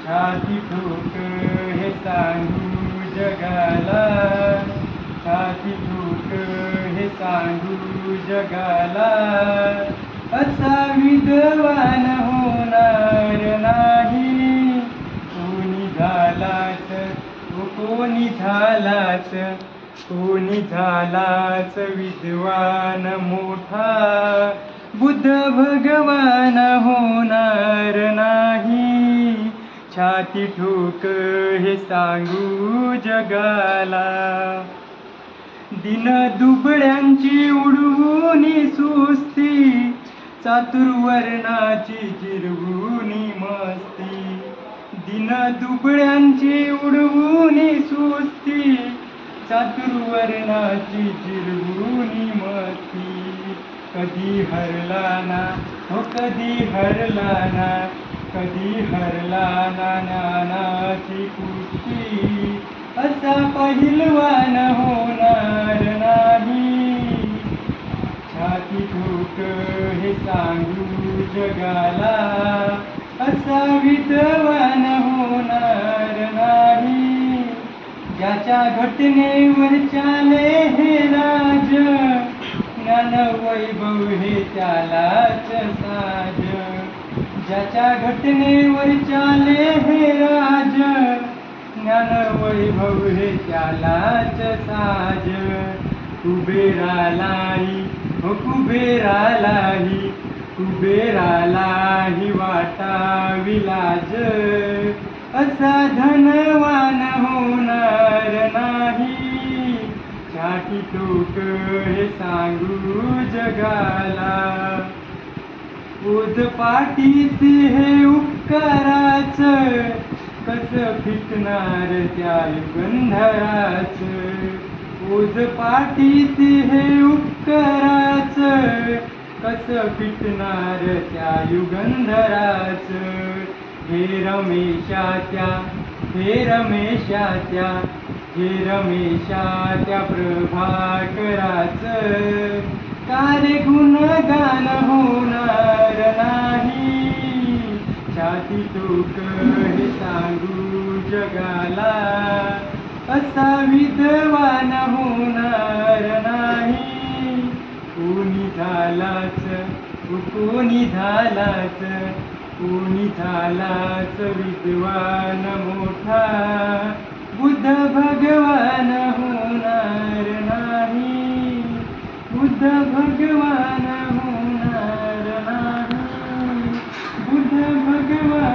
छाती ठोक हे सांगू जगाला, छाती ठोक हे सांगू जगाला, असा विद्वान होणार नाही कोणी झालाच, कोणी झालाच, कोणी झालाच विद्वान मोठा, बुद्ध भगवान होणार नाही, छाती ठोक हे सांगू जगाला. दिन दुबळ्यांची उडवूनी सुस्ती, चातुर्वर्णाची जिरवूनी मस्ती, दिन दुबळ्यांची उडवूनी सुस्ती, चातुर्वर्णाची जिरवूनी मस्ती, कधी हरला ना, हो कधी हरला ना, कधी हरला ना ज्ञानाची कुस्ती, असा पहिलवान होणार नाही, छाती ठोक हे सांगू जगाला, असा विद्वान होणार नाही, ज्याच्या घटनेवर चाले हे राज, ज्ञान वैभव हे त्यालाच साज, ज्याच्या घटनेवर चाले हे राज, ज्ञान वैभव हे त्यालाच साज, कुबेरालाही, हो कुबेरालाही, कुबेरालाही वाटावी लाज, असा धनवान होणार नाही, छाती ठोक हे सांगू जगाला. ओझ पाठीसी हे उपकाराच, कस फिटणार त्या युगंधराच, ओझ पाठीसी हे उपकाराच, कस फिटणार त्या युगंधराच, हे रमेशा त्या, हे रमेशा त्या, हे रमेशा त्या प्रभाकराच, कारे गुणगान होणार नाही, छाती ठोक हे सांगू जगाला, असा विद्वान होणार नाही, कोणी झालाच, कोणी झालाच, कोणी झालाच विद्वान मोठा, बुद्ध भगवान होणार नाही, बुद्ध भगवान होणार नाही, बुद्ध भगवान